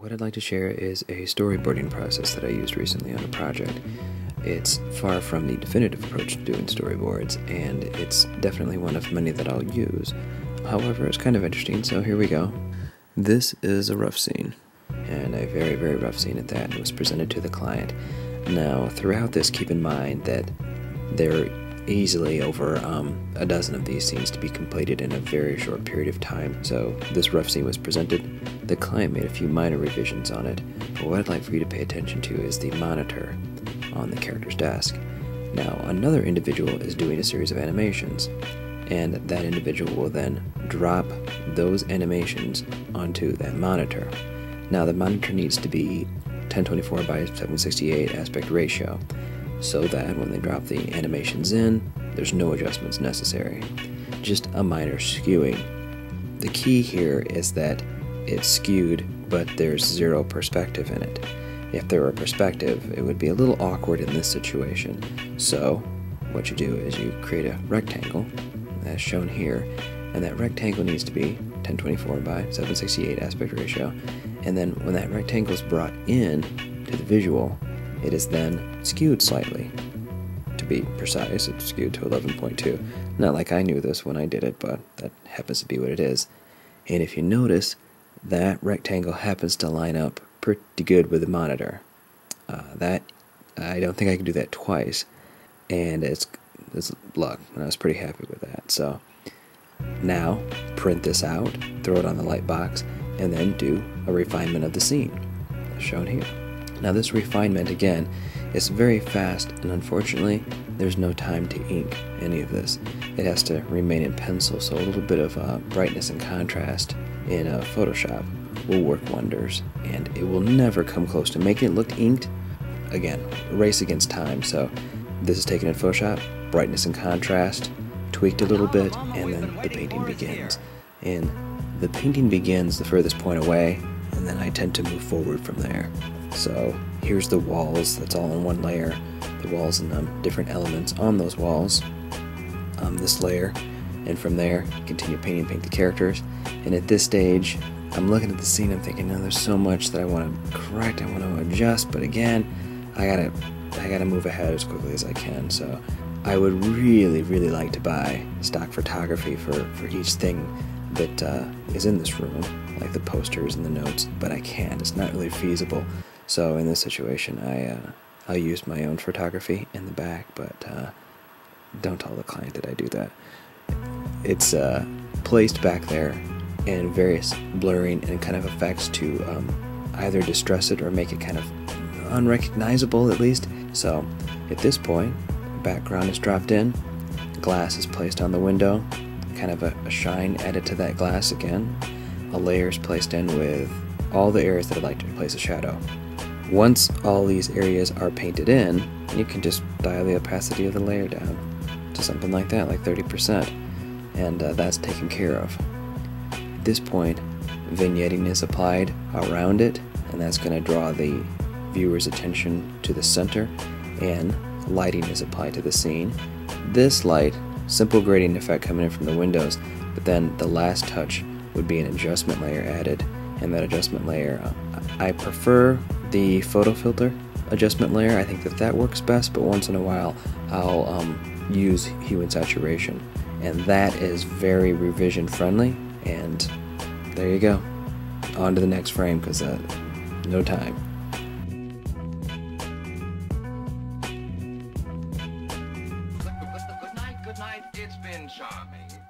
What I'd like to share is a storyboarding process that I used recently on a project. It's far from the definitive approach to doing storyboards, and it's definitely one of many that I'll use. However, it's kind of interesting, so here we go. This is a rough scene, and a very, very rough scene at that. It was presented to the client. Now, throughout this, keep in mind that there are easily over a dozen of these scenes to be completed in a very short period of time. So this rough scene was presented. The client made a few minor revisions on it, but what I'd like for you to pay attention to is the monitor on the character's desk. Now, another individual is doing a series of animations, and that individual will then drop those animations onto that monitor. Now, the monitor needs to be 1024 by 768 aspect ratio, so that when they drop the animations in, there's no adjustments necessary, just a minor skewing. The key here is that it's skewed, but there's zero perspective in it. If there were perspective, it would be a little awkward in this situation. So what you do is you create a rectangle, as shown here, and that rectangle needs to be 1024 by 768 aspect ratio, and then when that rectangle is brought in to the visual, it is then skewed slightly. To be precise, it's skewed to 11.2. Not like I knew this when I did it, but that happens to be what it is. And if you notice, that rectangle happens to line up pretty good with the monitor. I don't think I can do that twice, and it's luck, and I was pretty happy with that. So now, print this out, throw it on the light box, and then do a refinement of the scene, as shown here. Now this refinement, again, is very fast, and unfortunately there's no time to ink any of this. It has to remain in pencil, so a little bit of brightness and contrast in Photoshop will work wonders, and it will never come close to making it look inked. Again, race against time, so this is taken in Photoshop, brightness and contrast, tweaked a little bit, and then the painting begins. And the painting begins the furthest point away, and then I tend to move forward from there. So here's the walls, that's all in one layer, the walls and different elements on those walls, this layer, and from there continue paint the characters. And at this stage I'm looking at the scene, I'm thinking, no, there's so much that I want to correct, I want to adjust, but again, I gotta move ahead as quickly as I can. So I would really like to buy stock photography for each thing that is in this room, like the posters and the notes, but I can't, it's not really feasible. So in this situation, I'll use my own photography in the back, but don't tell the client that I do that. It's placed back there in various blurring and kind of effects to either distress it or make it kind of unrecognizable at least. So at this point, background is dropped in, glass is placed on the window, kind of a shine added to that glass again, a layer is placed in with all the areas that I'd like to place a shadow. Once all these areas are painted in, you can just dial the opacity of the layer down to something like that, like 30%, and that's taken care of. At this point, vignetting is applied around it, and that's going to draw the viewer's attention to the center, and lighting is applied to the scene. This light, simple grading effect coming in from the windows, but then the last touch would be an adjustment layer added, and that adjustment layer, I prefer the photo filter adjustment layer. I think that works best, but once in a while I'll use hue and saturation, and that is very revision friendly. And there you go, on to the next frame, because no time. Good night, it's been charming.